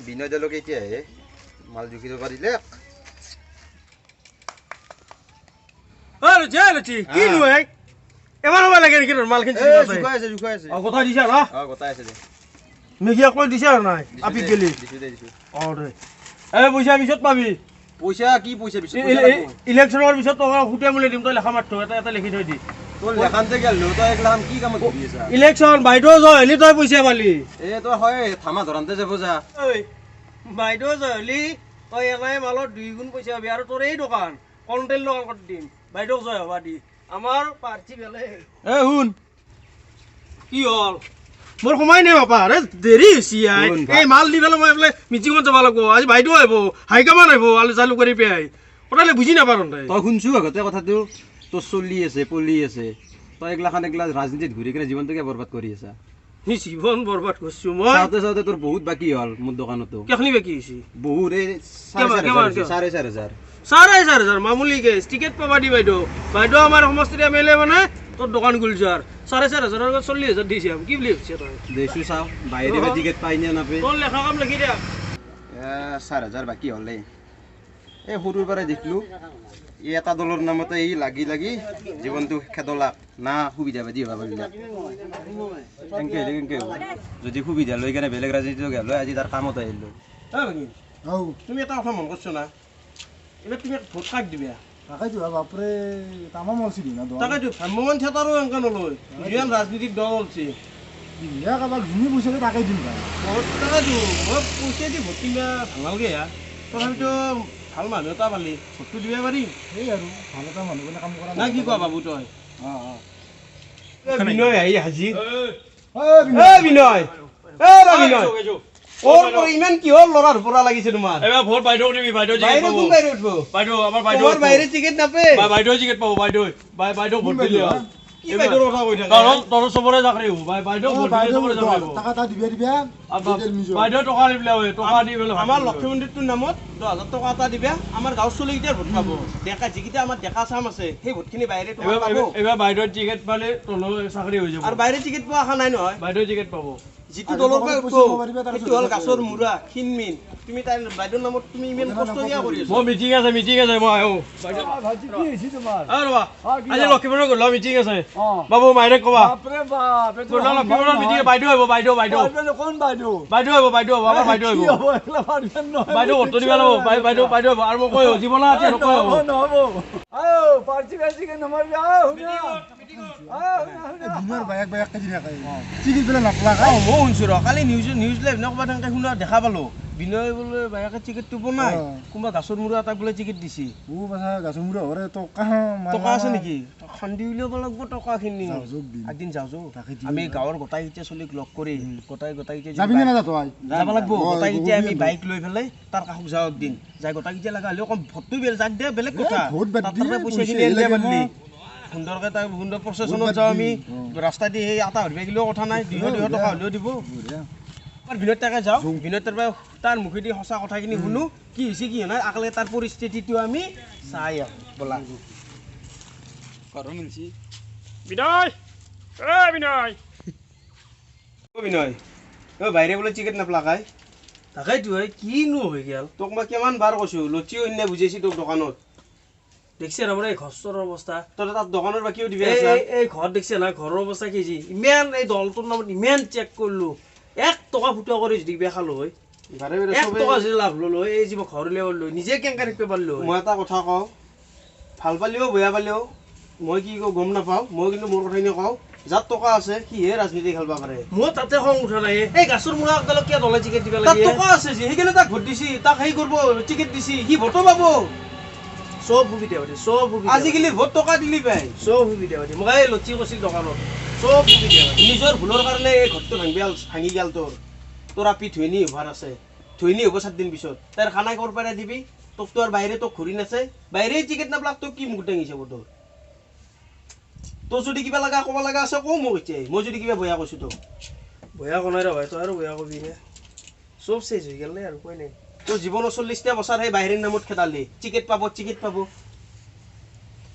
বিনয় দেলোকে এতিয়া আহে মাল জুখি দিব পাৰিলে আরে যা লচি কি নয় এবার হবে লাগে নাকি মালখিনি জুখাই আছে কথা দিছা না কথা আছে দে মেঘিয়া কই দিছা নাই আপি গেলি দিছো অরে এ পয়সা পিছত পাবি পয়সা কি পয়সা বিছ ইলেকশনৰ পিছত তোক খুটে মুলে দিম তই লেখা মাৰতো এটা লিখি থৈ দি তোৰ লেখানতে গেল তই একলাম কি কাম কৰি আছা ইলেকশন বাইদেউ জয়লি তই পইচা পালি এ তই হয় থামা ধৰানতে যাব যা ঐ বাইদেউ জয়লি তই এনাই মালত 2 গুণ পইচা পাবি আৰু তোৰ এই দোকান কন্টেল দোকান কৰি দিম বাইদেউ জয় হবা দি আমাৰ পাৰ্টি বেলে এ শুন কি হল মোৰ সময় নাই বাপা আৰে দেৰি হৈছে এই মাল দি পেলাই মই বোলে মিটিঙত যাব লাগিব আজি বাইদেউ আহিব হাইকামান আহিব আলু চালু কৰি পেলাই কথালে বুজি নাপাৰোঁ তই শুনছো আগতে কথাটো তোৰ চলি আছে পলি আছে তই একলাখান ৰাজনীতিত ঘূৰি কিনে জীৱনটোকে বৰবাদ কৰি আছা নি জীবন বৰবাদ কৰিছো মই চাওঁতে তোৰ বহুত বাকী হ'ল মোৰ দোকানতো কেখনি বাকী হৈছে বহুত এই 4,500 4,500 মামুলি কেছ টিকেট পাবা দি বাইদেউ আমাৰ সমষ্টিৰ এমএলএ মানে তোৰ দোকান গুলজাৰ 4,500 40,000 দিছে কি বুলি ভাবিছে তই দেছো চাও বাইরে টিকেট পাই না নাপে তোৰ লেখা কাম লিখি দে 4,000 বাকি হলে এই সৰুৰ পৰা দেখলো এই এটা দলৰ নামতে এই লাগি জীৱনটো খেদলাক না সুবিধা বাদি হবা পাৰিলা কেংকে যদি সুবিধা লৈ কেনে বেলেগ ৰাজনীতি গেল আজি তাৰ কামত আহিলো তুমি এটা কথা মন কৰছ না এবাৰ তুমি ভোট কাক দিবা তাকেইতো বাপৰে তামাম অলছি না দোকান তাকেইতো ভ্ৰাম্যমান থিয়েটাৰো এনেকা নলয় যিমান ৰাজনীতিক দল অলছি ইয়া কাবাক যোনে পইচা তাকেই দিম ভোট তাকেইতো মই পইচা দি ভোট কিনিবা ভাঙালগে তথাপিতো ভাল মানুহ এটা পালি ভোটটো দিব পাৰিম সেই আৰু ভাল এটা মানুহ কাম কৰা না কি কোৱা বাবু তই অ বিনয় আহি হাজি বিনয় ওর পরে ইমান কি হল লড়ার পড়া লাগিছে তোমার এবার ভোট বাইদেউ দিবি বাইদেউ টিকেট বাইরে পাবো কোন বাইরে উঠবো বাইদেউ আমার বাইদেউ তোমার বাইরে টিকেট নাপে বাইদেউ টিকেট পাবো বাইদেউ ভোট দিলে কি বাইরের কথা কই থাকে কারণ তোর সবরে চাকরি হবো বাইদেউ ভোট দিলে সবরে চাকরি হবো টাকা তা দিবা বাইদেউ টকা দিবলে হয় টকা দি বলে আমার লক্ষ্মী মন্দিরটোর নামত 10,000 টাকা এটা দিবে আমার গাঁও চলি গিয়ে ভোট পাবো দেখা যিকিটা আমার দেখা চাম আছে সেই ভোটখিনি বাইরে তোমার পাবো এবার বাইদেউ টিকেট পালে তোর চাকরি হয়ে যাব আর বাইরে টিকেট পাওয়া আশা নাই নহয় বাইদেউ টিকেট পাবো যিটো দলৰ পৰা উঠো সেইটো হল গাছৰ মুৰা খিনমিন তুমি তাই বাইদেউৰ নামত তুমি ইমান কষ্ট কিয় কৰি আছা মই মিটিং আছে মই আহো বাইদেউ ভাজি কি হৈছে তোমাৰ ৰবা আজি লক্ষ্মীপুৰৰ গ'ল মিটিং আছে বাবু মাইৰে কবা বাপৰে বাপ গ'ল লক্ষ্মীপুৰৰ মিটিং বাইদেউ আহিব বাইদেউ কোন বাইদেউ বাইদেউ আহিব আমাৰ বাইদেউ আহিব হ'ব একলা পাৰবেন নহয় বাইদেউ অটো দিবা ল'ব বাইদেউ আহিব আৰু মই কৈ দিব না এতিয়া নকয় হ'ব নহব আও পাৰ্টি কে নমাবি আও দিনৰ বায়াক কাজি নাখায় চিকিৎ পেলাই নাপলা খাই মই শুনছো ৰ কালি নিউজ লাইভ ন ক'ৰবাত এনেকৈ শুনা দেখা পালো বিনয় বোলে বায়াকে টিকেটটো বনাই কোনোবা গাছৰ মুৰা এটাক বোলে টিকেট দিছে ও বাছা গাছৰ মুৰা হৰে টকা আছে নেকি খান্দি উলিয়াব লাগিব টকাখিনি একদিন যাওঁ আমি গাঁৱৰ গোটাইকেইটা চলিক লগ কৰি গোটাইকেইটা যাবি নে নাযা তই যাব লাগিব গোটাইকেইটা আমি বাইক লৈ পেলাই তাৰ কাষত যাওঁ একদিন যাই গোটাইকেইটা লগা হ'লেও কম ভোটটো যাক দিয়া বেলেগ কথা তাতে পইচাখিনি আনিব পাৰিলি সুন্দৰকৈ তাই সুন্দৰ প্ৰচেছনত যাওঁ আমি ৰাস্তা দি সেই আটা ভৰিব গেলেও কথা নাই 200 টকা হ'লেও দিব আৰু বিনোদ তাকে যাওঁ বিনোদ তাৰ মুখেদি সঁচা কথাখিনি শুনো কি হৈছে কি নাই আগলে তাৰ পৰিস্থিতিটো আমি চাই আহোঁ ব'লা বিনয় বিনয় বিনয় বাইৰে বোলে টিকেট নাপলাকাই তাকেইতো কিনো হৈ গ'ল তোক মই কিমান বাৰ কৈছোঁ লচিও সিদিনা বুজাইছি তোক দোকানত দেখছে আমাৰ এই ঘৰৰ অৱস্থা তই তাত দোকানৰ বাকীও দিবি এই ঘৰ দেখছে না ঘৰৰ অৱস্থা কি যি ইমান এই দলটোৰ নামত ইমান চেক কৰিলো 1 টকা ফুটা কৰি যদি কিবা খালো হয় 1 টকা যদি লাভ ললো এই যি ঘৰ উলিয়াবলৈ নিজে কেনেকৈ ৰাখিব পাৰিলো মই এটা কথা কওঁ ভাল পালেও বেয়া পালেও মই কি কওঁ গম নাপাওঁ মই কিন্তু মোৰ কথাখিনি কওঁ যাৰ টকা আছে সিহে ৰাজনীতি খেলিব পাৰে মোৰ তাতে খং উঠা নাই এই গাছৰ মুৰা একডালক কিয় দলে টিকেট দিব লাগে টকা আছে যি সেইকাৰণে তাক ভোট দিছি তাক সেই কৰিব টিকেট দিছি সি ভোটো পাব সব সুবিধা পাতি সব সুবিধা আজিকালি ভোট টকা দিলি পাই সব সুবিধা পাতি মোক এই লচি কৈছিল দোকানত সব সুবিধা পাতি নিজৰ ভুলৰ কাৰণে এই ঘৰটো ভাঙি গেল তোৰ আপি ধুইনি হোৱাৰ আছে ধুইনি হ'ব 7 দিন পিছত তাৰ খানাই কৰ পৰা দিবি তোক তোৰ বাহিৰে তোক ঘূৰি নাছে বাহিৰে টিকেট নাপলাক তোক কি মুখ দাঙিছে তোৰ তোৰ যদি কিবা লগা ক'ব লগা আছে কওঁ মোক এতিয়া মই যদি কিবা বয়া কৈছোঁ তোক বয়া কোনাই ৰ ভাই তই আৰু বয়া কবি নে সব চেজ হৈ গ'ল আৰু কৈ নাই তোৰ জীৱনৰ 40টা বছৰ সেই বাহিৰৰ নামত খেদালি টিকেট পাব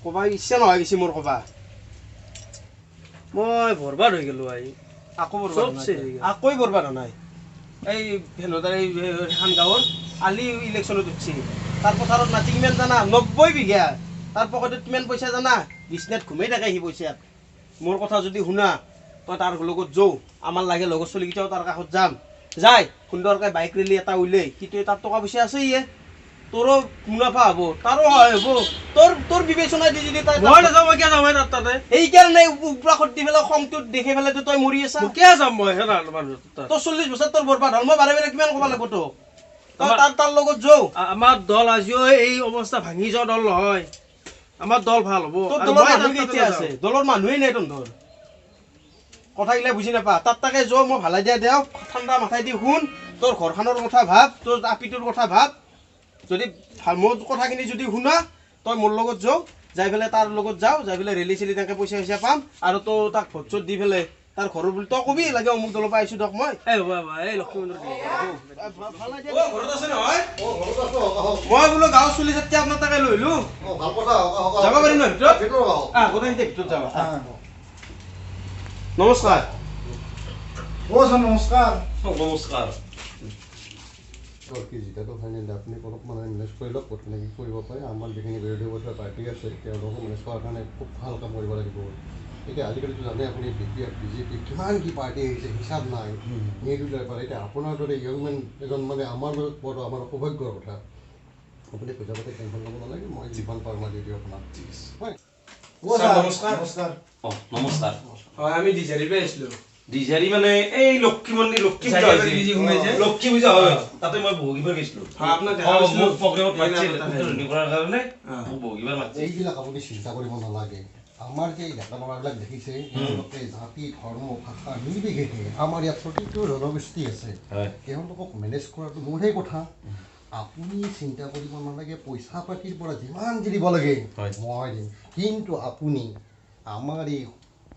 ক'বা ইচ্ছা নহয় গৈছে মোৰ ক'বা মই বৰবাদ হৈ গ'লো আকৌ বৰবাদ নাই এই ভেনতাৰ এই এখন গাঁৱৰ আলি ইলেকশ্যনত উঠছি তাৰ পথাৰত মাটি কিমান জানা 90 বিঘা তাৰ পকেটত কিমান পইচা জানা বিছনাত ঘুমাই থাকে সি পইচাত মোৰ কথা যদি শুনা তই তাৰ লগত যাও আমাৰ লাগে লগত চলি কিটাও তাৰ কাষত যাম যাই সুন্দৰকৈ বাইক ৰেলি এটা উলাই কিন্তু তাৰ টকা পইচা আছে ইয়ে তোৰো মুনাফা হ'ব তাৰো হয় হ'ব তোৰ বিবেচনা দি যদি তাই মই নাযাওঁ মই কিয় যাম তাতে এইকাৰণে উপৰাখত দি পেলাই খংটোত দেখি পেলাই তই মৰি আছা কিয় যাম মই মানুহ তোৰ 40 বছৰ তোৰ বৰবাদ হ'ল মই বাৰে বাৰে কিমান ক'ব লাগিব তোক তই তাৰ লগত যাও আমাৰ দল আজিও এই অৱস্থা ভাঙি যোৱা দল নহয় আমাৰ দল ভাল হ'ব তোৰ দলৰ মানুহ কেতিয়া আছে দলৰ মানুহেই নাই তহঁতৰ কথাগিলা বুজি নাপা তাকে যাও মই ভালাই দিয়া দেও ঠাণ্ডা মাথাই দি শুন তোৰ ঘৰখনৰ কথা ভাব তোৰ আপিটোৰ কথা ভাব যদি ভাল মোৰ কথাখিনি যদি শুনা তই মোৰ লগত যাও যাই পেলাই তাৰ লগত যাও যাই পেলাই ৰেলি চেলি তেনেকৈ পইচা পাম আৰু তই তাক ভোট চোট দি পেলাই তাৰ ঘৰৰ বুলি তই কবি লাগে অমুক দলৰ পৰা আহিছোঁ দক মই এই বাবা এই লক্ষ্মী মন্দিৰ ঘৰত আছে নহয় মই বোলো গাঁৱৰ চলি যাতে আপোনাৰ তাকে লৈ লো যাব পাৰিম নহয় ভিতৰত গোটেইখিনিতে ভিতৰত যাবা নমস্কাৰ নমস্কাৰ নমস্কাৰ জিকাটো ফাইনেল আপুনি অলপ মানে মেনেজ কৰি লওক ক'ত কেনেকৈ কৰিব পাৰে আমাৰ যিখিনি বিৰোধী পক্ষৰ পাৰ্টি আছে তেওঁলোকো মেনেজ কৰাৰ কাৰণে খুব ভাল কাম কৰিব লাগিব এতিয়া আজিকালিতো জানে আপুনি বিজেপি কিমান কি পাৰ্টি আহিছে হিচাপ নাই নিৰ্দলীয় পাৰে এতিয়া আপোনাৰ দৰে য়ংমেন এজন মানে আমাৰ লগত পোৱাটো আমাৰ সৌভাগ্যৰ কথা আপুনি পইচা পাতি টেনশ্যন ল'ব নালাগে মই যিমান পাৰোঁ মই দি দিওঁ আপোনাক হয় নমস্কাৰ নমস্কাৰ নমস্কাৰ হয় আমি ডিজাৰিৰ পৰা আহিছিলোঁ দিজাৰি মানে এই লক্ষ্মী মন্দিৰ লক্ষ্মী পূজা লক্ষ্মী পূজা হয় তাতে মই বহিবাৰ গৈছিলোঁ আপোনাক মোক প্ৰগ্ৰেমত মাতিছিল উদ্বোধনী কৰাৰ কাৰণে মোক বহিবাৰ মাতিছিল এইবিলাক আপুনি চিন্তা কৰিব নালাগে আমাৰ যে ডেকা ল'ৰাবিলাক দেখিছে তেওঁলোকে জাতি ধৰ্ম ভাষা নিৰ্বিশেষে আমাৰ ইয়াত প্ৰতিটো জনগোষ্ঠী আছে তেওঁলোকক মেনেজ কৰাটো মোৰহে কথা আপুনি চিন্তা কৰিব নালাগে পইচা পাতিৰ পৰা যিমান যি দিব লাগে মই দিম কিন্তু আপুনি আমাৰ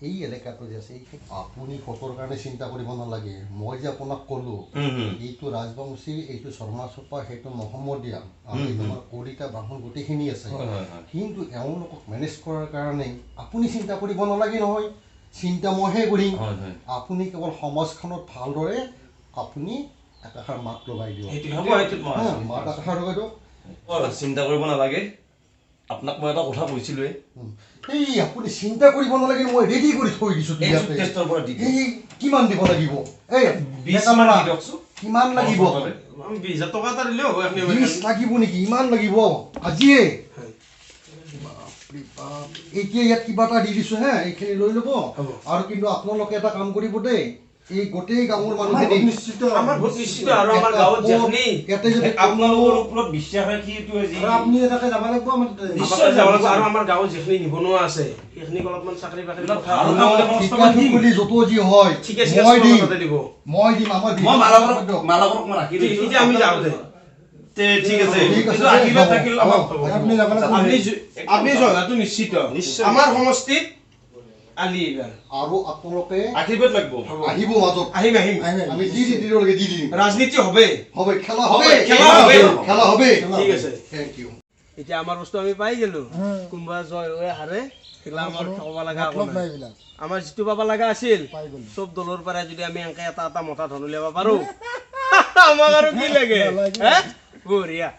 এই এলেকাটো যে আছে আপুনি ভোটৰ কাৰণে চিন্তা কৰিব নালাগে মই যে আপোনাক ক'লোঁ এইটো ৰাজবংশী এইটো শৰ্মা চোপা সেইটো মহম্মদীয়া আৰু এইটো আমাৰ কলিতা ব্ৰাহ্মণ গোটেইখিনি আছে কিন্তু এওঁলোকক মেনেজ কৰাৰ কাৰণে আপুনি চিন্তা কৰিব নালাগে নহয় চিন্তা মইহে কৰিম আপুনি কেৱল সমাজখনত ভালদৰে আপুনি একাষাৰ মাত লগাই দিয়ক মাত একাষাৰ লগাই দিয়ক চিন্তা কৰিব নালাগে আপোনাক মই এটা কথা কৈছিলোঁৱে এই আপুনি চিন্তা কৰিব নালাগে মই ৰেডি কৰি থৈ দিছোঁ কিমান দিব লাগিব এই কিমান লাগিব 20,000 টকা এটা দিলেও হয় 20 লাগিব নেকি ইমান লাগিব আজিয়ে এতিয়া ইয়াত কিবা এটা দি দিছোঁ হে এইখিনি লৈ ল'ব আৰু কিন্তু আপোনালোকে এটা কাম কৰিব দেই এই গোটেই গাঁৱৰ মানুহখিনি নিশ্চিত আমাৰ ভোট নিশ্চিত আৰু আমাৰ গাঁৱত যেখনি ইয়াতে যদি আপোনালোকৰ ওপৰত বিশ্বাস ৰাখি এইটো আজি আপুনি এনেকৈ যাব লাগিব আমাৰ নিশ্চয় যাব লাগিব আৰু আমাৰ গাঁৱত যেখনি নিবনুৱা আছে সেইখিনিক অলপমান চাকৰি বাকৰি বুলি যত যি হয় মই দিম আমাৰ মালাবৰক মই ৰাখি দিছোঁ এতিয়া আমি যাওঁ দে ঠিক আছে ঠিক আছে। কিন্তু আশীৰ্বাদ থাকিল আমাৰ আপুনি যাব লাগিব আপুনি জনাটো নিশ্চিত আমাৰ সমষ্টিত আলি এইবাৰ আৰু আপোনালোকে আশীৰ্বাদ লাগিব আহিব মাজত আহিম আহিম আমি দি দিম ৰাজনীতি হবে হবে খেলা হবে খেলা হবে। খেলা হবে ঠিক আছে থেংক ইউ এতিয়া আমাৰ বস্তু আমি পাই গেলো কোনোবা জয় হৈ হাৰে সেইগিলা আমাৰ ক'ব লগা একো নাই। আমাৰ যিটো পাব লগা আছিল চব দলৰ পৰাই যদি আমি এনেকে এটা এটা মতা ধন উলিয়াব পাৰো আমাক আৰু কি লাগে হে বঢ়িয়া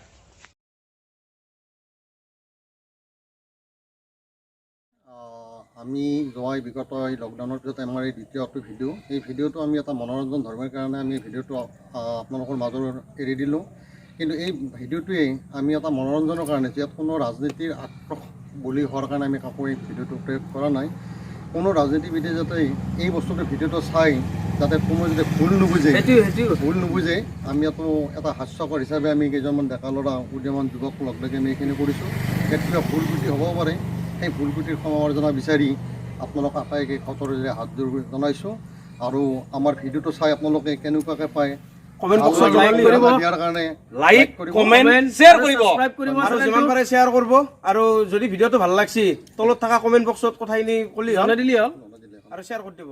আমি যোৱা বিগত এই লকডাউনৰ পিছত আমাৰ এই দ্বিতীয়টো ভিডিঅ' এই ভিডিঅ'টো আমি এটা মনোৰঞ্জন ধৰ্মৰ কাৰণে আমি ভিডিঅ'টো আপোনালোকৰ মাজত এৰি দিলোঁ কিন্তু এই ভিডিঅ'টোৱেই আমি এটা মনোৰঞ্জনৰ কাৰণে ইয়াত কোনো ৰাজনীতিৰ আক্ৰোশ বলি হোৱাৰ কাৰণে আমি কাকো এই ভিডিঅ'টো প্ৰয়োগ কৰা নাই কোনো ৰাজনীতিবিদে যাতে এই বস্তুটো ভিডিঅ'টো চাই যাতে কোনো যাতে ভুল নুবুজে আমি ইয়াতো এটা হাস্যকৰ হিচাপে আমি কেইজনমান ডেকা ল'ৰা উদীয়মান যুৱক লগ লাগি আমি এইখিনি কৰিছোঁ ইয়াত কিবা ভুল ত্ৰুটি হ'ব পাৰে সেই ভুল ত্ৰুটিৰ ক্ষমাৰ্জনা বিচাৰি আপোনালোক আটাইকে সতৰেৰে হাত জোৰ জনাইছোঁ আৰু আমাৰ ভিডিঅ'টো চাই আপোনালোকে কেনেকুৱাকৈ পায় কমেন্ট বক্সত দিয়াৰ কাৰণে লাইক কমেন্ট শ্বেয়াৰ কৰিব আৰু যিমান পাৰে শ্বেয়াৰ কৰিব আৰু যদি ভিডিঅ'টো ভাল লাগছি তলত থকা কমেন্ট বক্সত কথাখিনি কলি জনাই দিলি হ'ল আৰু শ্বেয়াৰ কৰি দিব